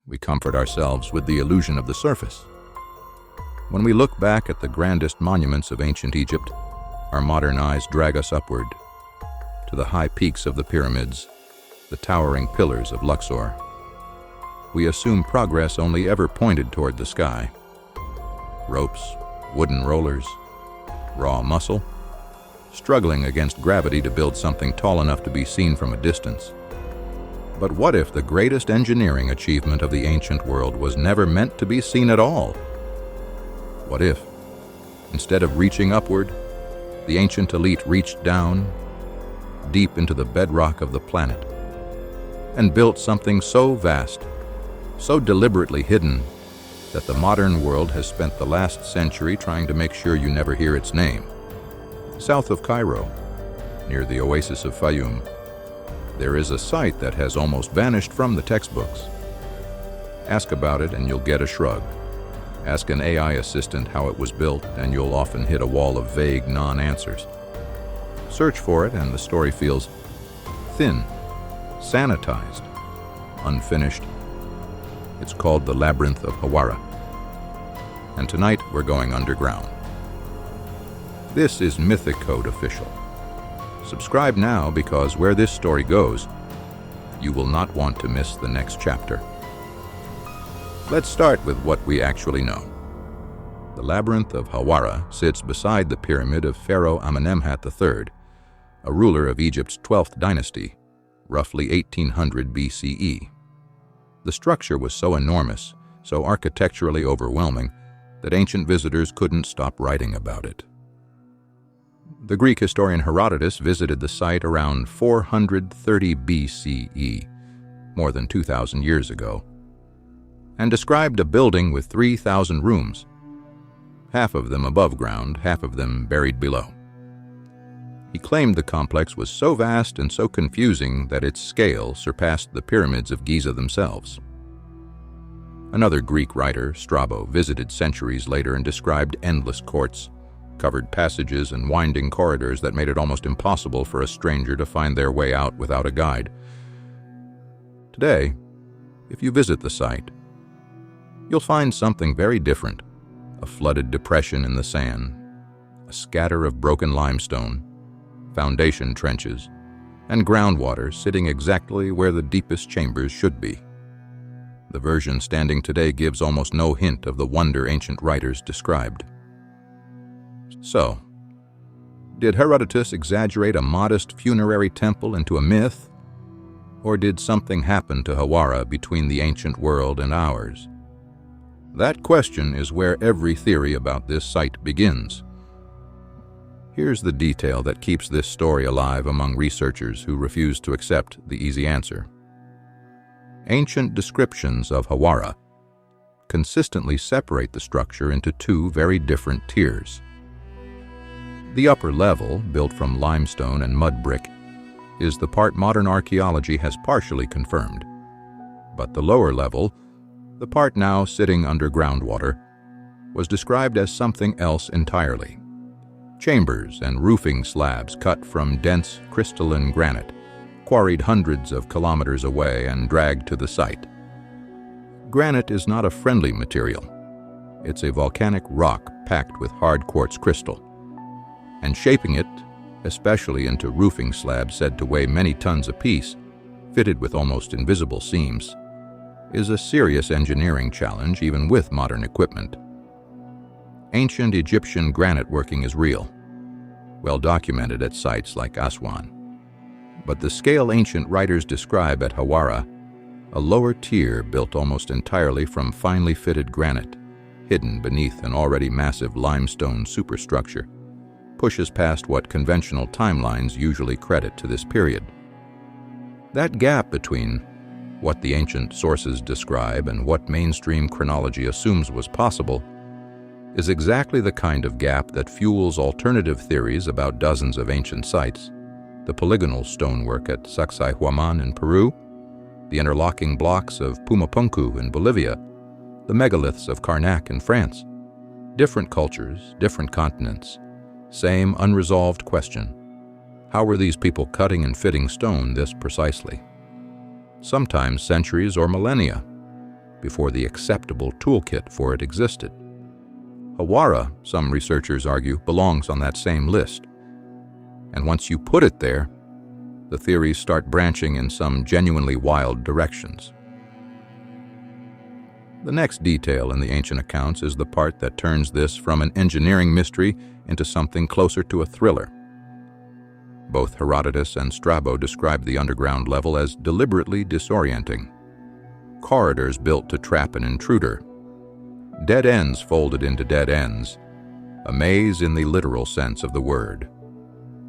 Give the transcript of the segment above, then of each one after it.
we comfort ourselves with the illusion of the surface. When we look back at the grandest monuments of ancient Egypt, our modern eyes drag us upward to the high peaks of the pyramids, the towering pillars of Luxor. We assume progress only ever pointed toward the sky. Ropes, wooden rollers, raw muscle, struggling against gravity to build something tall enough to be seen from a distance. But what if the greatest engineering achievement of the ancient world was never meant to be seen at all? What if, instead of reaching upward, the ancient elite reached down, deep into the bedrock of the planet, and built something so vast, so deliberately hidden, that the modern world has spent the last century trying to make sure you never hear its name? South of Cairo, near the oasis of Fayum, there is a site that has almost vanished from the textbooks. Ask about it and you'll get a shrug. Ask an AI assistant how it was built and you'll often hit a wall of vague non-answers. Search for it and the story feels thin, sanitized, unfinished. It's called the Labyrinth of Hawara. And tonight we're going underground. This is Mythic Code Official. Subscribe now because where this story goes, you will not want to miss the next chapter. Let's start with what we actually know. The Labyrinth of Hawara sits beside the pyramid of Pharaoh Amenemhat III, a ruler of Egypt's 12th dynasty, roughly 1800 BCE. The structure was so enormous, so architecturally overwhelming, that ancient visitors couldn't stop writing about it. The Greek historian Herodotus visited the site around 430 BCE, more than 2,000 years ago, and described a building with 3,000 rooms, half of them above ground, half of them buried below. He claimed the complex was so vast and so confusing that its scale surpassed the pyramids of Giza themselves. Another Greek writer, Strabo, visited centuries later and described endless courts, covered passages and winding corridors that made it almost impossible for a stranger to find their way out without a guide. Today, if you visit the site, you'll find something very different: a flooded depression in the sand, a scatter of broken limestone, foundation trenches, and groundwater sitting exactly where the deepest chambers should be. The version standing today gives almost no hint of the wonder ancient writers described. So, did Herodotus exaggerate a modest funerary temple into a myth? Or did something happen to Hawara between the ancient world and ours? That question is where every theory about this site begins. Here's the detail that keeps this story alive among researchers who refuse to accept the easy answer. Ancient descriptions of Hawara consistently separate the structure into two very different tiers. The upper level, built from limestone and mud brick, is the part modern archaeology has partially confirmed. But the lower level, the part now sitting under groundwater, was described as something else entirely. Chambers and roofing slabs cut from dense crystalline granite, quarried hundreds of kilometers away and dragged to the site. Granite is not a friendly material. It's a volcanic rock packed with hard quartz crystal. And shaping it, especially into roofing slabs said to weigh many tons apiece, fitted with almost invisible seams, is a serious engineering challenge even with modern equipment. Ancient Egyptian granite working is real, well documented at sites like Aswan. But the scale ancient writers describe at Hawara, a lower tier built almost entirely from finely fitted granite, hidden beneath an already massive limestone superstructure, pushes past what conventional timelines usually credit to this period. That gap between what the ancient sources describe and what mainstream chronology assumes was possible is exactly the kind of gap that fuels alternative theories about dozens of ancient sites: the polygonal stonework at Sacsayhuaman in Peru, the interlocking blocks of Pumapunku in Bolivia, the megaliths of Karnak in France. Different cultures, different continents, same unresolved question: how were these people cutting and fitting stone this precisely? Sometimes centuries or millennia, before the acceptable toolkit for it existed. Hawara, some researchers argue, belongs on that same list. And once you put it there, the theories start branching in some genuinely wild directions. The next detail in the ancient accounts is the part that turns this from an engineering mystery into something closer to a thriller. Both Herodotus and Strabo describe the underground level as deliberately disorienting. Corridors built to trap an intruder. Dead ends folded into dead ends. A maze in the literal sense of the word.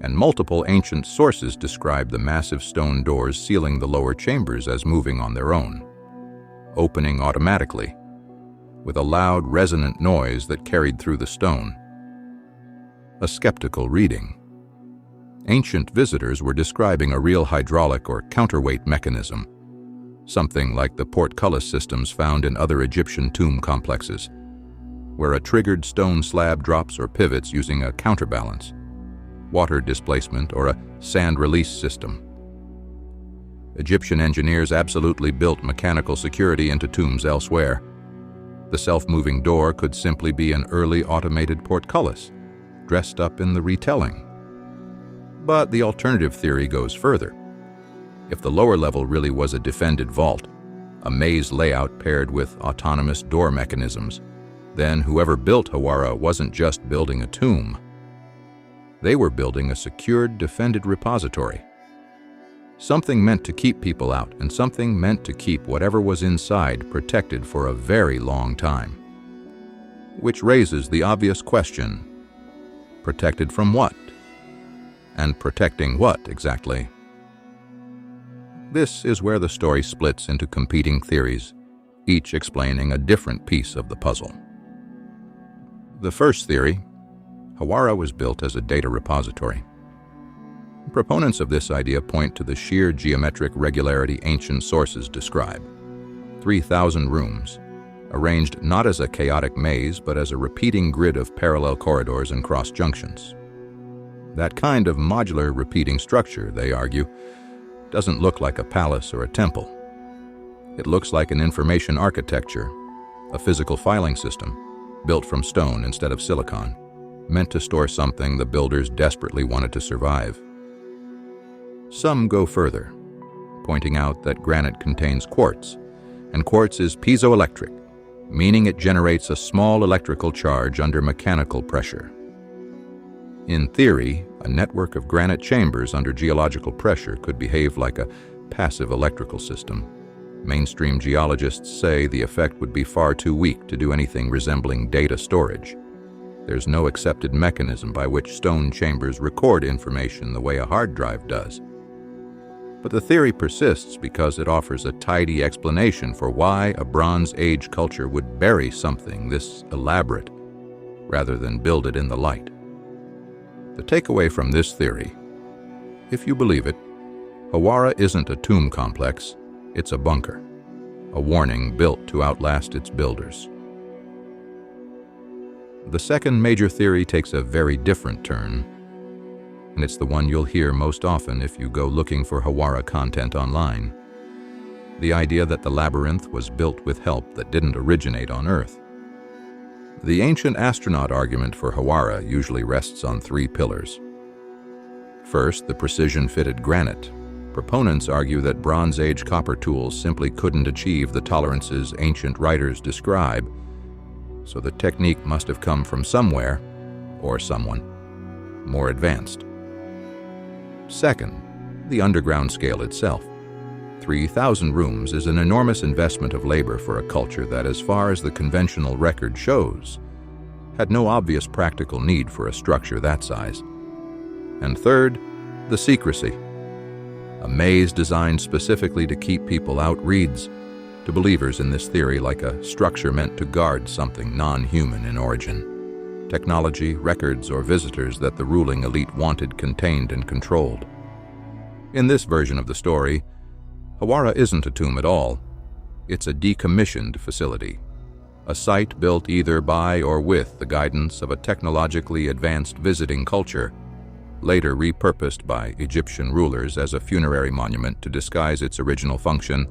And multiple ancient sources describe the massive stone doors sealing the lower chambers as moving on their own, opening automatically, with a loud, resonant noise that carried through the stone. A skeptical reading. Ancient visitors were describing a real hydraulic or counterweight mechanism, something like the portcullis systems found in other Egyptian tomb complexes, where a triggered stone slab drops or pivots using a counterbalance, water displacement, or a sand release system. Egyptian engineers absolutely built mechanical security into tombs elsewhere. The self-moving door could simply be an early automated portcullis, dressed up in the retelling. But the alternative theory goes further. If the lower level really was a defended vault, a maze layout paired with autonomous door mechanisms, then whoever built Hawara wasn't just building a tomb. They were building a secured, defended repository. Something meant to keep people out, and something meant to keep whatever was inside protected for a very long time. Which raises the obvious question: protected from what? And protecting what exactly? This is where the story splits into competing theories, each explaining a different piece of the puzzle. The first theory: Hawara was built as a data repository. Proponents of this idea point to the sheer geometric regularity ancient sources describe. 3,000 rooms, arranged not as a chaotic maze but as a repeating grid of parallel corridors and cross junctions. That kind of modular repeating structure, they argue, doesn't look like a palace or a temple. It looks like an information architecture, a physical filing system, built from stone instead of silicon, meant to store something the builders desperately wanted to survive. Some go further, pointing out that granite contains quartz, and quartz is piezoelectric, meaning it generates a small electrical charge under mechanical pressure. In theory, a network of granite chambers under geological pressure could behave like a passive electrical system. Mainstream geologists say the effect would be far too weak to do anything resembling data storage. There's no accepted mechanism by which stone chambers record information the way a hard drive does. But the theory persists because it offers a tidy explanation for why a Bronze Age culture would bury something this elaborate rather than build it in the light. The takeaway from this theory, if you believe it, Hawara isn't a tomb complex, it's a bunker, a warning built to outlast its builders. The second major theory takes a very different turn, and it's the one you'll hear most often if you go looking for Hawara content online. The idea that the labyrinth was built with help that didn't originate on Earth. The ancient astronaut argument for Hawara usually rests on three pillars. First, the precision-fitted granite. Proponents argue that Bronze Age copper tools simply couldn't achieve the tolerances ancient writers describe, so the technique must have come from somewhere, or someone, more advanced. Second, the underground scale itself. 3,000 rooms is an enormous investment of labor for a culture that, as far as the conventional record shows, had no obvious practical need for a structure that size. And third, the secrecy. A maze designed specifically to keep people out reads to believers in this theory like a structure meant to guard something non-human in origin. Technology, records, or visitors that the ruling elite wanted contained and controlled. In this version of the story, Hawara isn't a tomb at all. It's a decommissioned facility, a site built either by or with the guidance of a technologically advanced visiting culture, later repurposed by Egyptian rulers as a funerary monument to disguise its original function,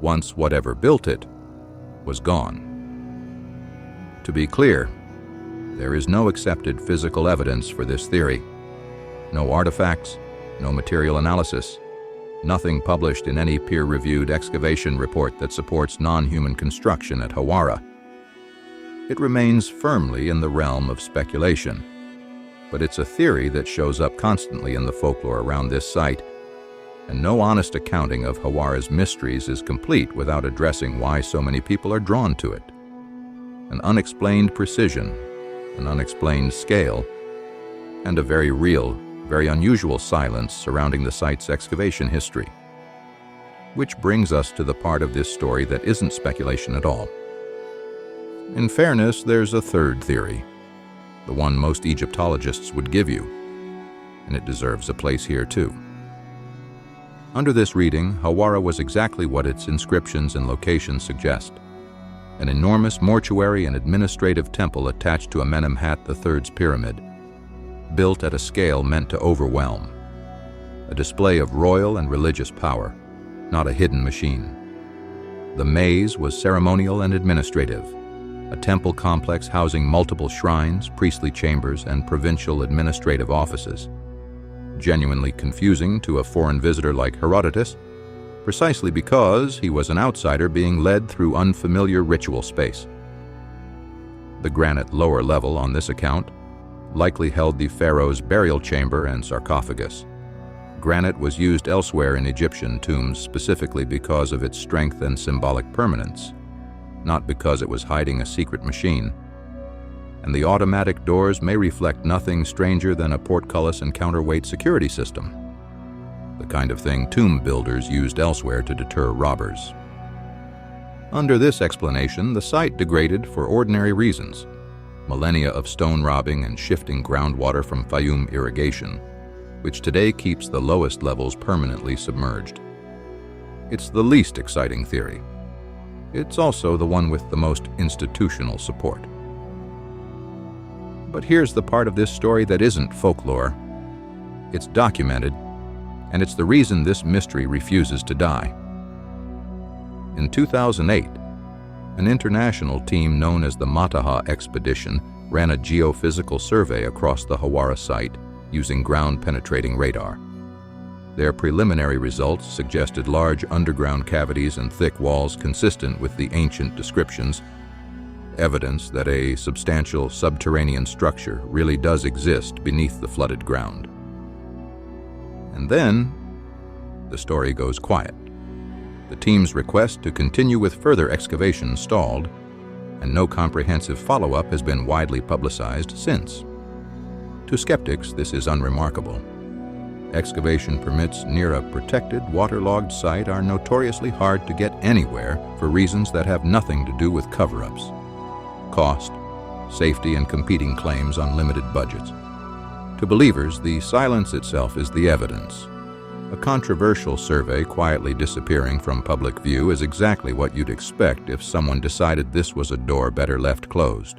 once whatever built it was gone. To be clear, there is no accepted physical evidence for this theory. No artifacts, no material analysis, nothing published in any peer-reviewed excavation report that supports non-human construction at Hawara. It remains firmly in the realm of speculation, but it's a theory that shows up constantly in the folklore around this site, and no honest accounting of Hawara's mysteries is complete without addressing why so many people are drawn to it. An unexplained precision, an unexplained scale, and a very real, very unusual silence surrounding the site's excavation history. Which brings us to the part of this story that isn't speculation at all. In fairness, there's a third theory, the one most Egyptologists would give you, and it deserves a place here too. Under this reading, Hawara was exactly what its inscriptions and locations suggest: an enormous mortuary and administrative temple attached to Amenemhat III's pyramid, built at a scale meant to overwhelm, a display of royal and religious power, not a hidden machine. The maze was ceremonial and administrative, a temple complex housing multiple shrines, priestly chambers, and provincial administrative offices. Genuinely confusing to a foreign visitor like Herodotus, precisely because he was an outsider being led through unfamiliar ritual space. The granite lower level on this account likely held the pharaoh's burial chamber and sarcophagus. Granite was used elsewhere in Egyptian tombs specifically because of its strength and symbolic permanence, not because it was hiding a secret machine. And the automatic doors may reflect nothing stranger than a portcullis and counterweight security system, the kind of thing tomb builders used elsewhere to deter robbers. Under this explanation, the site degraded for ordinary reasons: millennia of stone robbing and shifting groundwater from Fayum irrigation, which today keeps the lowest levels permanently submerged. It's the least exciting theory. It's also the one with the most institutional support. But here's the part of this story that isn't folklore. It's documented, and it's the reason this mystery refuses to die. In 2008, an international team known as the Mataha Expedition ran a geophysical survey across the Hawara site using ground-penetrating radar. Their preliminary results suggested large underground cavities and thick walls consistent with the ancient descriptions, evidence that a substantial subterranean structure really does exist beneath the flooded ground. And then, the story goes quiet. The team's request to continue with further excavation stalled, and no comprehensive follow-up has been widely publicized since. To skeptics, this is unremarkable. Excavation permits near a protected, waterlogged site are notoriously hard to get anywhere for reasons that have nothing to do with cover-ups: cost, safety, and competing claims on limited budgets. To believers, the silence itself is the evidence. A controversial survey quietly disappearing from public view is exactly what you'd expect if someone decided this was a door better left closed.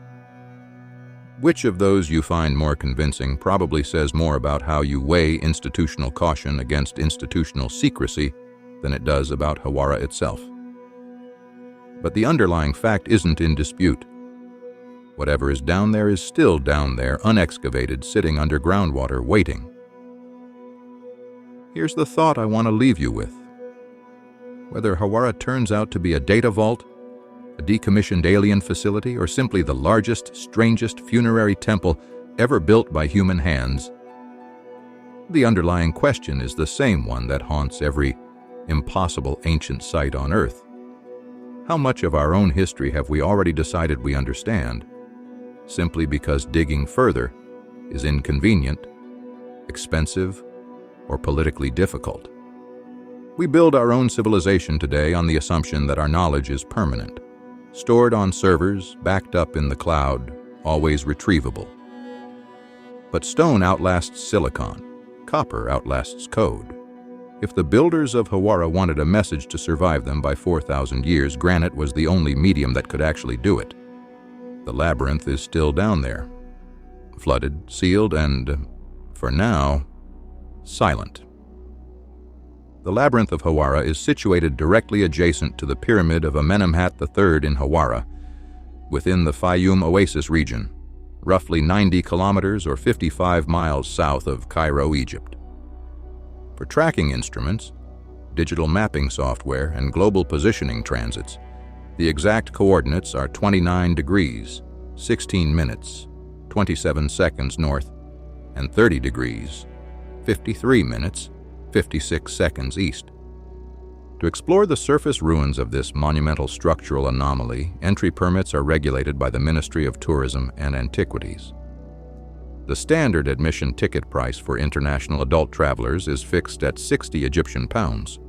Which of those you find more convincing probably says more about how you weigh institutional caution against institutional secrecy than it does about Hawara itself. But the underlying fact isn't in dispute. Whatever is down there is still down there, unexcavated, sitting under groundwater, waiting. Here's the thought I want to leave you with. Whether Hawara turns out to be a data vault, a decommissioned alien facility, or simply the largest, strangest funerary temple ever built by human hands, the underlying question is the same one that haunts every impossible ancient site on Earth. How much of our own history have we already decided we understand, simply because digging further is inconvenient, expensive, or politically difficult? We build our own civilization today on the assumption that our knowledge is permanent, stored on servers, backed up in the cloud, always retrievable. But stone outlasts silicon, copper outlasts code. If the builders of Hawara wanted a message to survive them by 4,000 years, granite was the only medium that could actually do it. The labyrinth is still down there, flooded, sealed, and, for now, silent. The Labyrinth of Hawara is situated directly adjacent to the pyramid of Amenemhat III in Hawara, within the Fayoum Oasis region, roughly 90 kilometers or 55 miles south of Cairo, Egypt. For tracking instruments, digital mapping software, and global positioning transits, the exact coordinates are 29 degrees, 16 minutes, 27 seconds north, and 30 degrees, 53 minutes, 56 seconds east. To explore the surface ruins of this monumental structural anomaly, entry permits are regulated by the Ministry of Tourism and Antiquities. The standard admission ticket price for international adult travelers is fixed at 60 Egyptian pounds,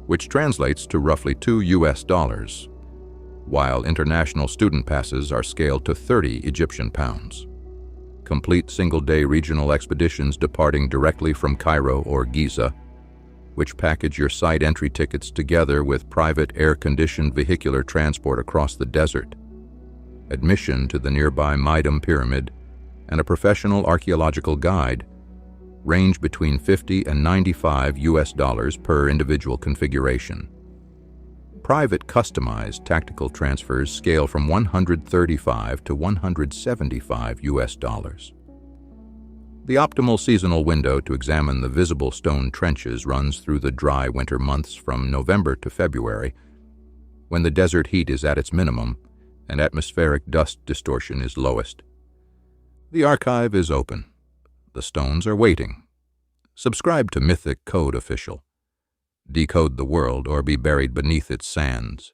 which translates to roughly $2, while international student passes are scaled to 30 Egyptian pounds. Complete single-day regional expeditions departing directly from Cairo or Giza, which package your site entry tickets together with private air-conditioned vehicular transport across the desert, admission to the nearby Meidum Pyramid, and a professional archaeological guide, range between $50 and $95 per individual configuration. Private customized tactical transfers scale from $135 to $175. The optimal seasonal window to examine the visible stone trenches runs through the dry winter months from November to February, when the desert heat is at its minimum and atmospheric dust distortion is lowest. The archive is open. The stones are waiting. Subscribe to Mythic Code Official. Decode the world or be buried beneath its sands.